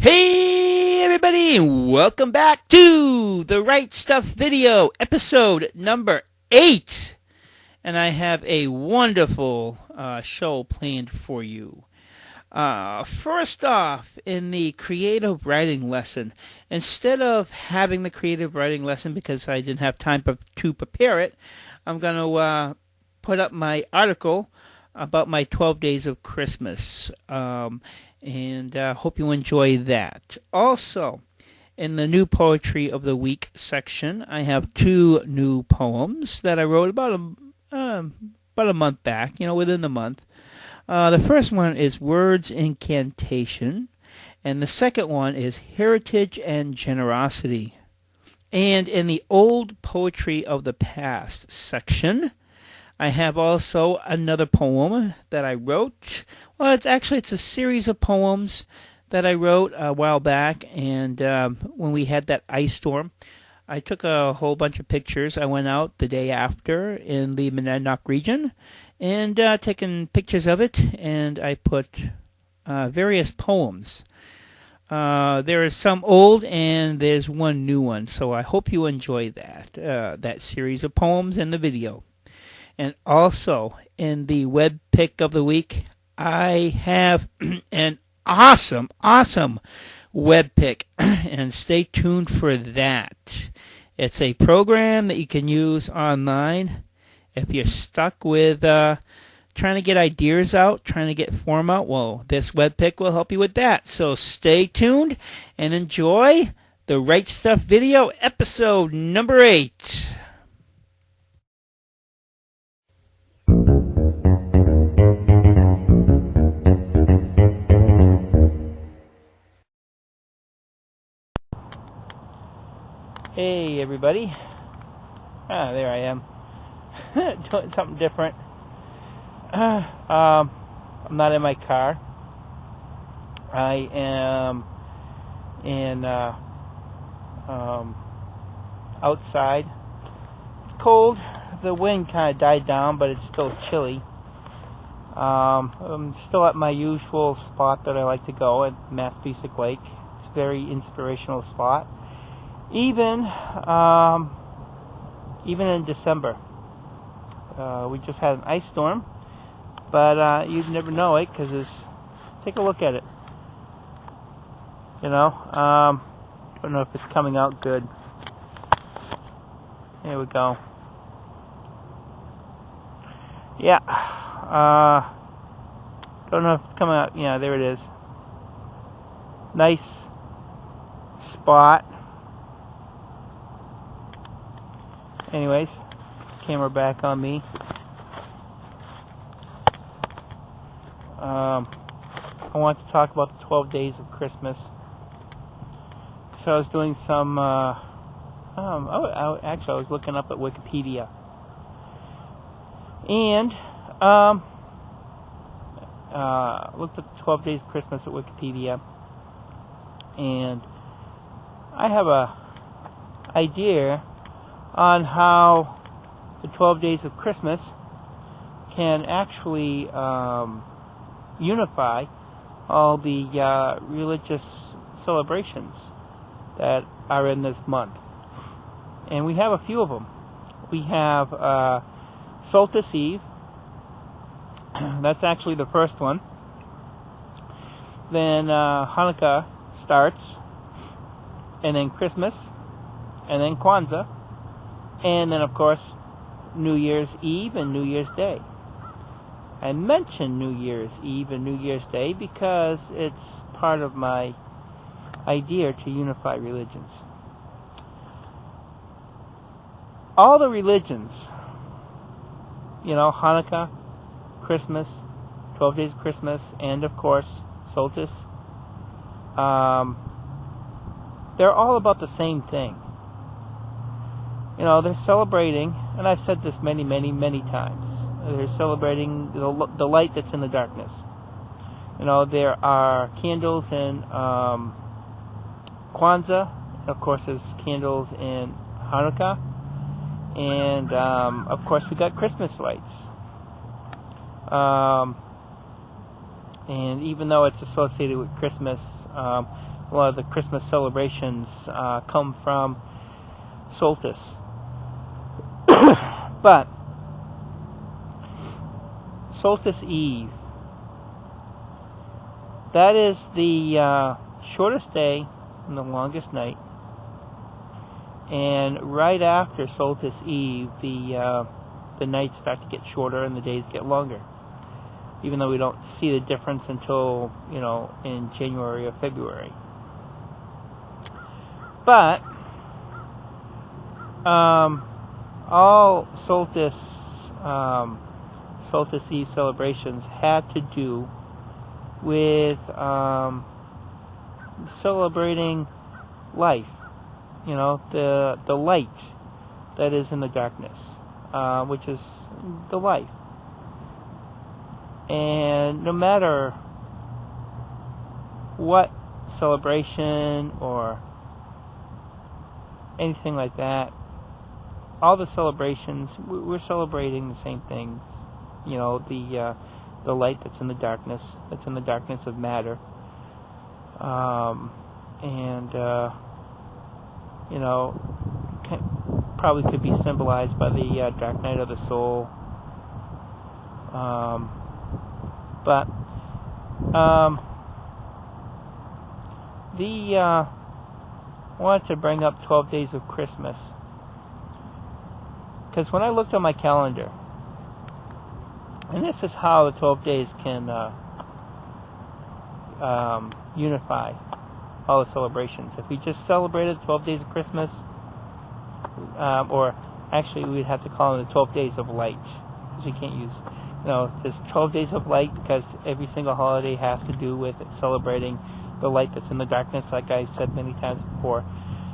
Hey everybody, welcome back to the Right Stuff video, episode number 8. And I have a wonderful show planned for you. First off, in the creative writing lesson, instead of having the creative writing lesson because I didn't have time to prepare it, I'm going to put up my article about my 12 days of Christmas. And hope you enjoy that. Also, in the new poetry of the week section, I have 2 new poems that I wrote about a month back, within the month. The first one is Words Incantation, and the second one is Heritage and Generosity. And in the old poetry of the past section, I have also another poem that I wrote. Well, it's a series of poems that I wrote a while back, and when we had that ice storm, I took a whole bunch of pictures. I went out the day after in the Monadnock region and taken pictures of it, and I put various poems. There is some old, and there's one new one, so I hope you enjoy that series of poems in the video. And also, in the web pick of the week, I have an awesome web pick, and stay tuned for that. It's a program that you can use online if you're stuck with trying to get ideas out, trying to get form out. Well, this web pick will help you with that. So stay tuned and enjoy the Right Stuff video, episode number 8. Hey everybody, there I am, doing something different. I'm not in my car. I am in outside. It's cold, the wind kind of died down, but it's still chilly. I'm still at my usual spot that I like to go at Massapequa Lake. It's a very inspirational spot. Even in December, we just had an ice storm, but you'd never know it because take a look at it. Don't know if it's coming out good. Here we go. Yeah. Don't know if it's coming out. Yeah, there it is. Nice spot. Anyways, camera back on me. I want to talk about the 12 days of Christmas. So I was doing some, I was looking up at Wikipedia. And, looked at the 12 days of Christmas at Wikipedia. And I have a idea on how the 12 days of Christmas can actually unify all the religious celebrations that are in this month. And we have a few of them. We have Solstice Eve. That's actually the first one. Then Hanukkah starts, and then Christmas, and then Kwanzaa. And then, of course, New Year's Eve and New Year's Day. I mention New Year's Eve and New Year's Day because it's part of my idea to unify religions. All the religions, Hanukkah, Christmas, 12 days of Christmas, and, of course, solstice, they're all about the same thing. They're celebrating, and I've said this many times, they're celebrating the light that's in the darkness. There are candles in Kwanzaa, of course there's candles in Hanukkah, and of course we got Christmas lights. And even though it's associated with Christmas, A lot of the Christmas celebrations come from solstice. But Solstice Eve, that is the shortest day and the longest night. And right after Solstice Eve, the nights start to get shorter and the days get longer. Even though we don't see the difference until, in January or February. But all Solstice Eve celebrations had to do with celebrating life. The light that is in the darkness, which is the life. And no matter what celebration or anything like that, all the celebrations, we're celebrating the same things. The light that's in the darkness of matter. Probably could be symbolized by the dark night of the soul. But I wanted to bring up 12 Days of Christmas, because when I looked on my calendar, and this is how the 12 days can unify all the celebrations. If we just celebrated 12 Days of Christmas, or actually we'd have to call them the 12 Days of Light, because we can't use, there's 12 Days of Light because every single holiday has to do with celebrating the light that's in the darkness, like I said many times before.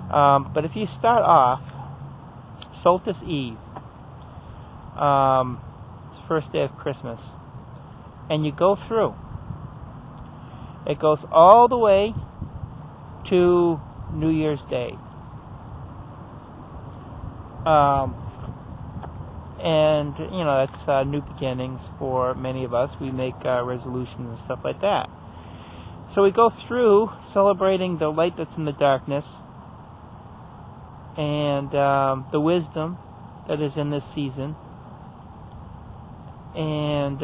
But if you start off Solstice Eve, it's the first day of Christmas, and you go through, it goes all the way to New Year's Day. And that's new beginnings for many of us. We make resolutions and stuff like that. So we go through celebrating the light that's in the darkness, and the wisdom that is in this season, and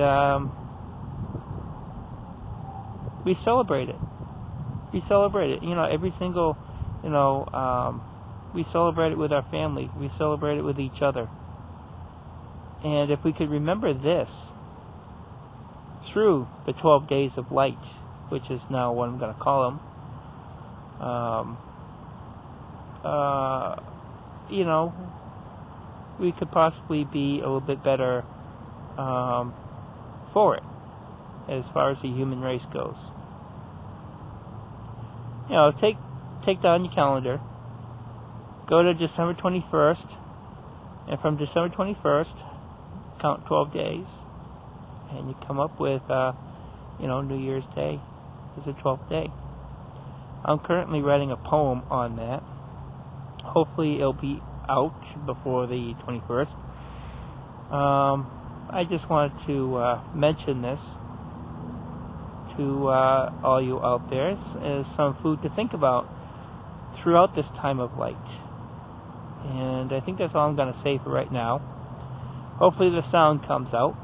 we celebrate it. We celebrate it. Every single, we celebrate it with our family. We celebrate it with each other. And if we could remember this through the 12 days of light, which is now what I'm going to call them, we could possibly be a little bit better for it as far as the human race goes. Take down your calendar, go to December 21st, and from December 21st, count 12 days, and you come up with, New Year's Day is the 12th day. I'm currently writing a poem on that. Hopefully it'll be out before the 21st. I just wanted to mention this to all you out there as some food to think about throughout this time of light. And I think that's all I'm going to say for right now. Hopefully the sound comes out.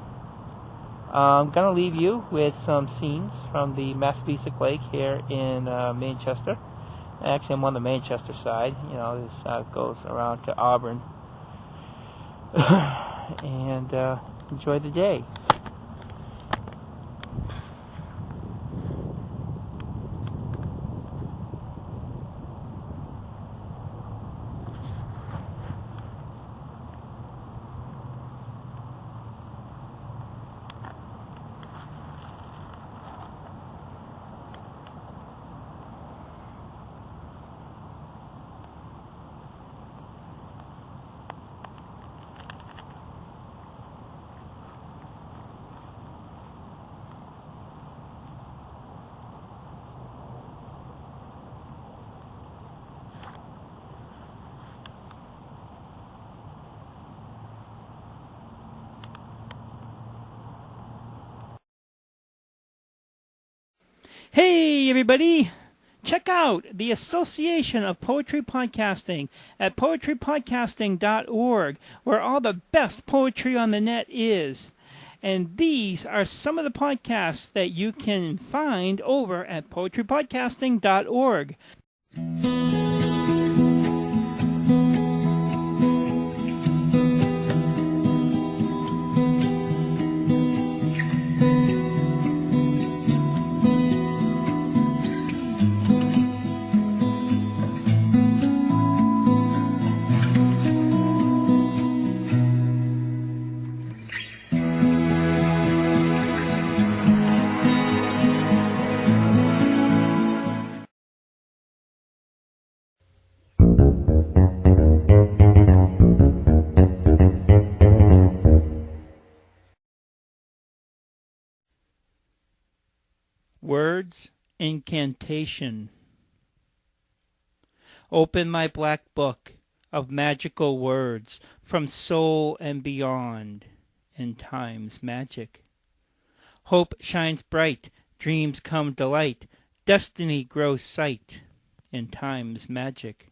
I'm going to leave you with some scenes from the Massabesic Lake here in Manchester. Actually, I'm on the Manchester side. This goes around to Auburn. And enjoy the day. Hey, everybody. Check out the Association of Poetry Podcasting at poetrypodcasting.org, where all the best poetry on the net is. And these are some of the podcasts that you can find over at poetrypodcasting.org. Words, Incantation. Open my black book of magical words from soul and beyond in time's magic. Hope shines bright, dreams come delight, destiny grows sight in time's magic.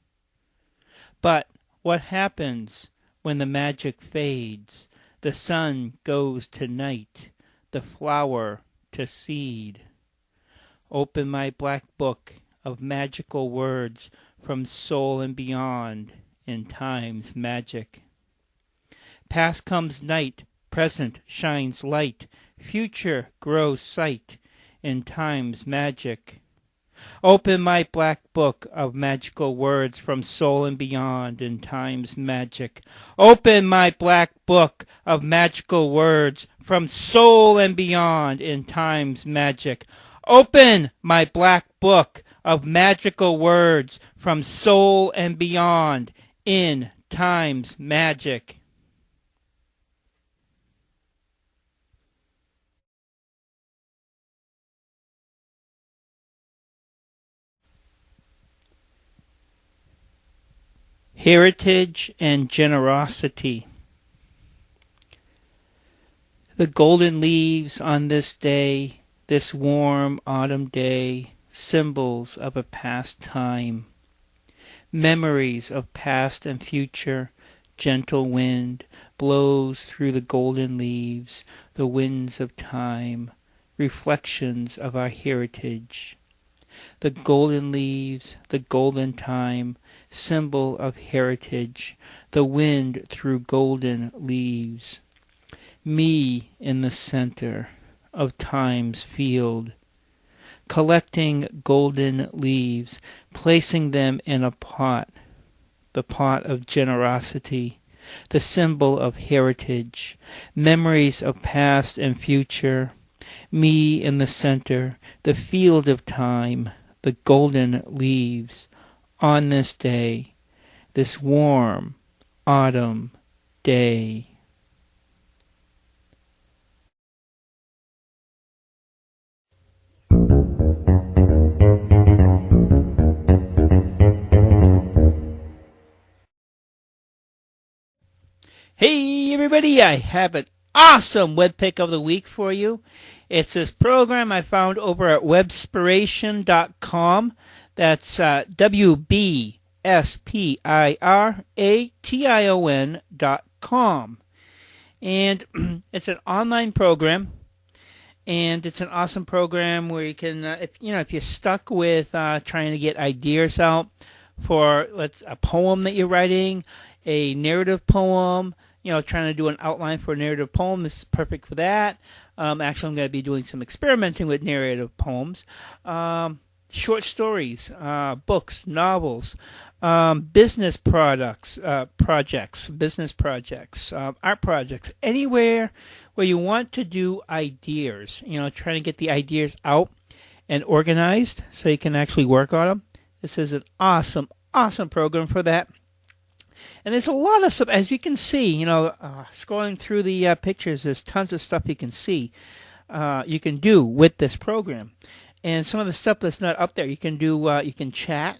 But what happens when the magic fades? The sun goes to night, the flower to seed. Open my black book of magical words from soul and beyond in time's magic. Past comes night, present shines light, future grows sight in time's magic. Open my black book of magical words from soul and beyond in time's magic. Open my black book of magical words from soul and beyond in time's magic. Open my black book of magical words from soul and beyond in time's magic. Heritage and Generosity. The golden leaves on this day, this warm autumn day, symbols of a past time, memories of past and future. Gentle wind blows through the golden leaves, the winds of time, reflections of our heritage. The golden leaves, the golden time, symbol of heritage, the wind through golden leaves. Me in the center of time's field, collecting golden leaves, placing them in a pot, the pot of generosity, the symbol of heritage, memories of past and future. Me in the center, the field of time, the golden leaves, on this day, this warm autumn day. Hey everybody, I have an awesome web pick of the week for you. It's this program I found over at webspiration.com. That's WBSPIRATION.com. And it's an online program, and it's an awesome program where you can, if you're stuck with trying to get ideas out for a poem that you're writing, a narrative poem, trying to do an outline for a narrative poem, this is perfect for that. Actually, I'm going to be doing some experimenting with narrative poems. Short stories, books, novels, business projects, art projects, anywhere where you want to do ideas, trying to get the ideas out and organized so you can actually work on them. This is an awesome program for that. And there's a lot of stuff, as you can see, scrolling through the pictures, there's tons of stuff you can see, you can do with this program. And some of the stuff that's not up there, you can do, you can chat,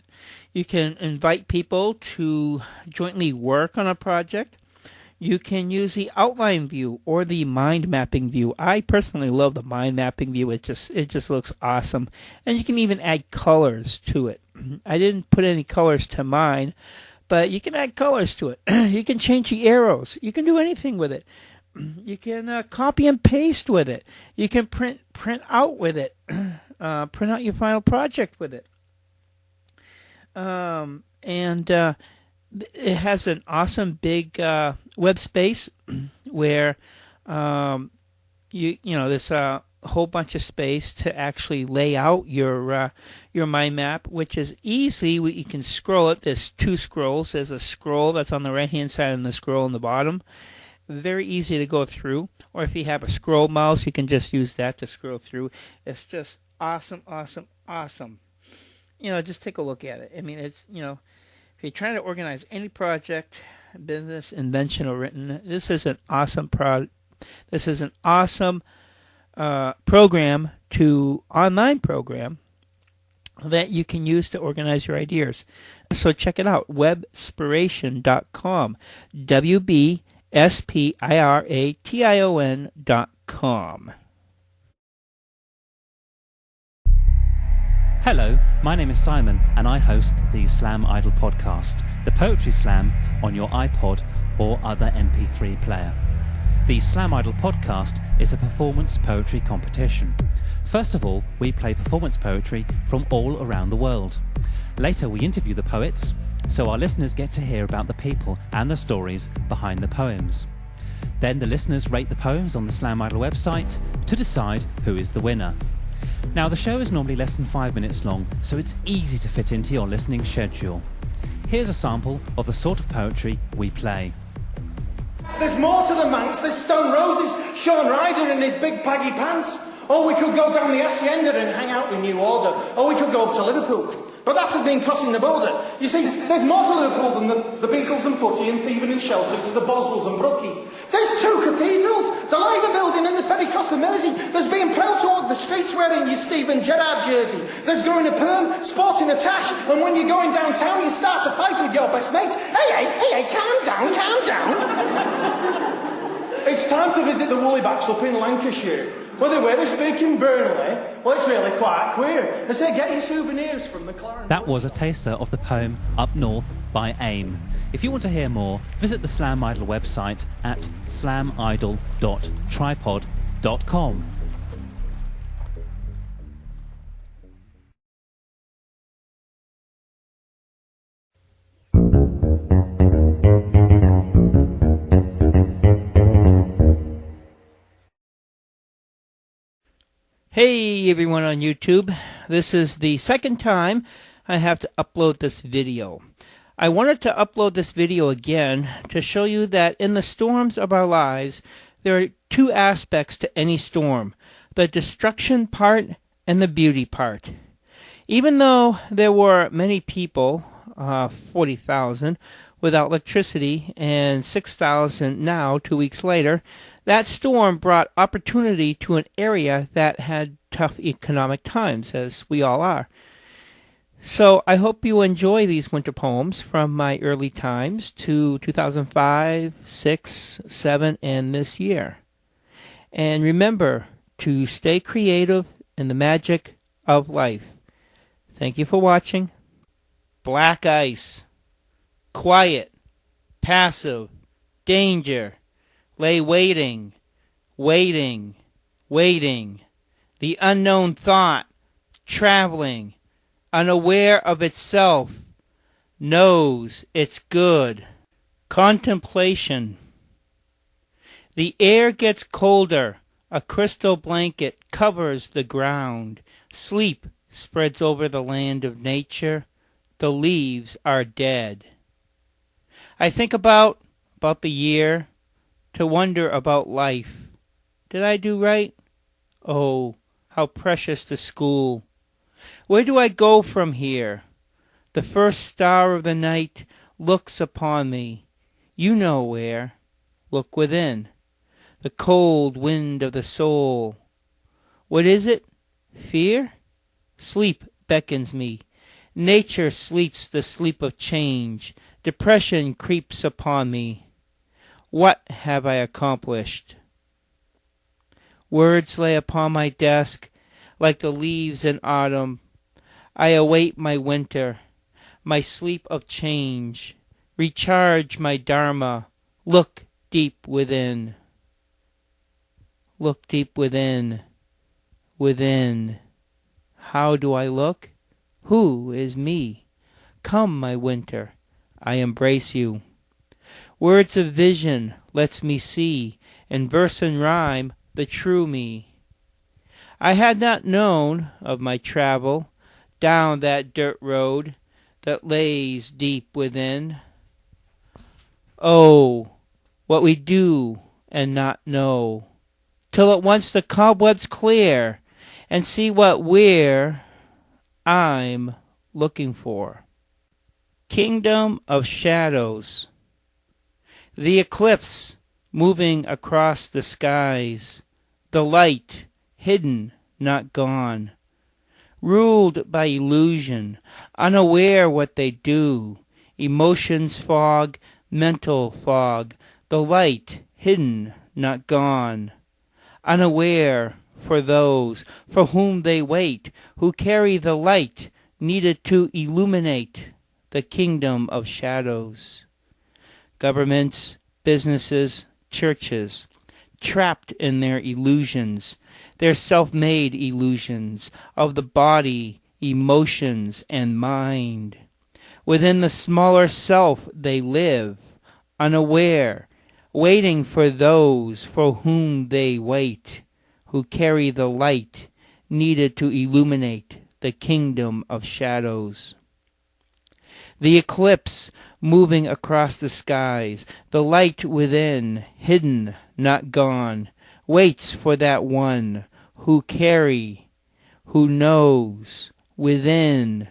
you can invite people to jointly work on a project, You can use the outline view or the mind mapping view. I personally love the mind mapping view. It just looks awesome. And you can even add colors to it. I didn't put any colors to mine, but you can add colors to it. You can change the arrows. You can do anything with it. You can copy and paste with it. You can print out with it. Print out your final project with it. And it has an awesome big web space where there's a whole bunch of space to actually lay out your mind map, which is easy. You can scroll it. There's two scrolls. There's a scroll that's on the right hand side and the scroll on the bottom. Very easy to go through. Or if you have a scroll mouse, you can just use that to scroll through. It's just awesome, awesome, awesome. Just take a look at it. I mean, it's, if you're trying to organize any project, business, invention, or written, this is an awesome online program that you can use to organize your ideas. So check it out, webspiration.com, wbspiration.com. Hello, my name is Simon and I host the Slam Idol podcast, the Poetry Slam on your iPod or other MP3 player. The Slam Idol podcast is a performance poetry competition. First of all, we play performance poetry from all around the world. Later we interview the poets, so our listeners get to hear about the people and the stories behind the poems. Then the listeners rate the poems on the Slam Idol website to decide who is the winner. Now, the show is normally less than 5 minutes long, so it's easy to fit into your listening schedule. Here's a sample of the sort of poetry we play. There's more to the Manx. There's Stone Roses, Sean Ryder in his big baggy pants. Or we could go down the Hacienda and hang out with New Order. Or we could go up to Liverpool. But that has been crossing the border. You see, there's more to Liverpool than the Beatles and Footy and thieving and Shellsuits, the Boswells and Brookie. There's two cathedrals, the Liver Building and the Ferry Cross the Mersey. There's being proud to walk the streets wearing your Steven Gerrard jersey. There's growing a perm, sporting a tash, and when you're going downtown you start a fight with your best mate. Hey, calm down. It's time to visit the Woolly-backs up in Lancashire. Well, the way they speak in Burnley, well, it's really quite queer. They say get your souvenirs from the Clarence. That was a taster of the poem Up North by AIM. If you want to hear more, visit the Slam Idol website at slamidol.tripod.com. Hey everyone on YouTube, this is the second time I have to upload this video. I wanted to upload this video again to show you that in the storms of our lives, there are two aspects to any storm, the destruction part and the beauty part. Even though there were many people, 40,000, without electricity and 6,000 now, 2 weeks later, that storm brought opportunity to an area that had tough economic times, as we all are. So I hope you enjoy these winter poems from my early times to 2005, 6, 7, and this year. And remember to stay creative in the magic of life. Thank you for watching. Black ice. Quiet. Passive. Danger. Lay waiting, waiting, waiting. The unknown thought, traveling, unaware of itself, knows it's good. Contemplation. The air gets colder. A crystal blanket covers the ground. Sleep spreads over the land of nature. The leaves are dead. I think about the year, to wonder about life. Did I do right? Oh, how precious the school. Where do I go from here? The first star of the night looks upon me. You know where. Look within. The cold wind of the soul. What is it? Fear? Sleep beckons me. Nature sleeps the sleep of change. Depression creeps upon me. What have I accomplished? Words lay upon my desk like the leaves in autumn. I await my winter, my sleep of change. Recharge my dharma. Look deep within. Look deep within. Within. How do I look? Who is me? Come, my winter, I embrace you. Words of vision lets me see, in verse and rhyme, the true me. I had not known of my travel down that dirt road that lays deep within. Oh, what we do and not know, till at once the cobwebs clear, and see what I'm looking for. Kingdom of Shadows. The eclipse moving across the skies, the light hidden, not gone, ruled by illusion, unaware what they do, emotions fog, mental fog, the light hidden, not gone, unaware for those for whom they wait, who carry the light needed to illuminate the kingdom of shadows. Governments, businesses, churches, trapped in their illusions, their self-made illusions of the body, emotions, and mind. Within the smaller self they live, unaware, waiting for those for whom they wait, who carry the light needed to illuminate the kingdom of shadows. The eclipse moving across the skies, the light within, hidden, not gone, waits for that one who knows within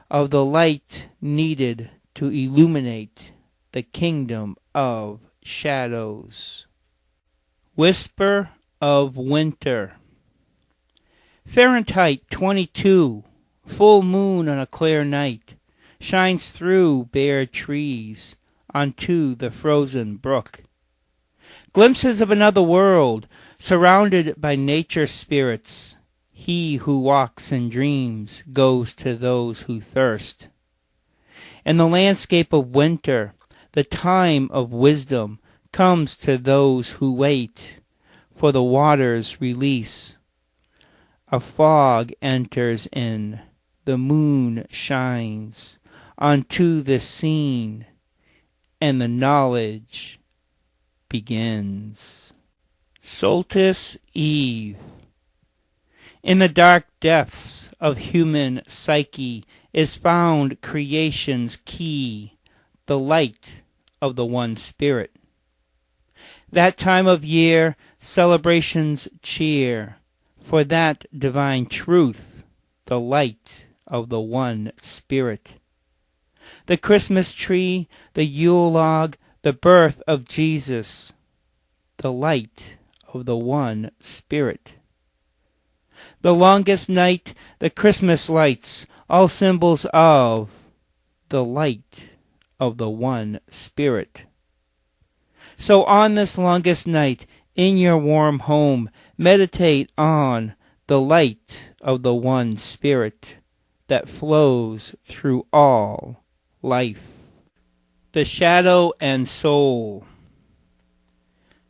of the light needed to illuminate the kingdom of shadows. Whisper of Winter. Fahrenheit 22, full moon on a clear night, shines through bare trees onto the frozen brook. Glimpses of another world, surrounded by nature spirits. He who walks in dreams goes to those who thirst. In the landscape of winter, the time of wisdom comes to those who wait for the water's release. A fog enters in, the moon shines onto the scene, and the knowledge begins. Solstice Eve. In the dark depths of human psyche is found creation's key, the light of the one spirit. That time of year celebrations cheer for that divine truth, the light of the one spirit. The Christmas tree, the Yule log, the birth of Jesus, the light of the one spirit. The longest night, the Christmas lights, all symbols of the light of the one spirit. So on this longest night, in your warm home, meditate on the light of the one spirit that flows through all life. The shadow and soul.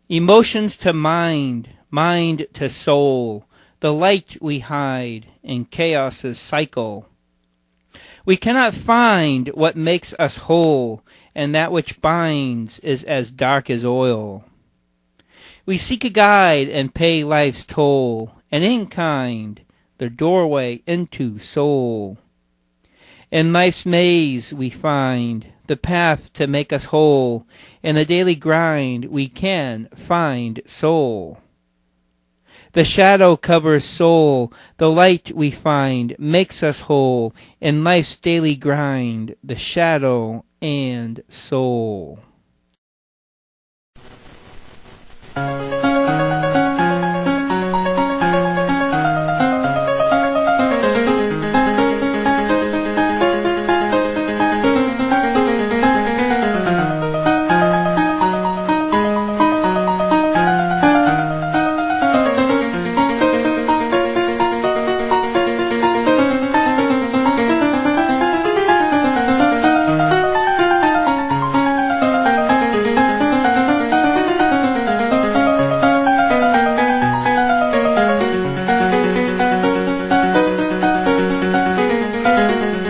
Emotions to mind, mind to soul, the light we hide in chaos's cycle. We cannot find what makes us whole, and that which binds is as dark as oil. We seek a guide and pay life's toll, and in kind, the doorway into soul. In life's maze we find the path to make us whole. In the daily grind we can find soul. The shadow covers soul, the light we find makes us whole. In life's daily grind, the shadow and soul. Bye.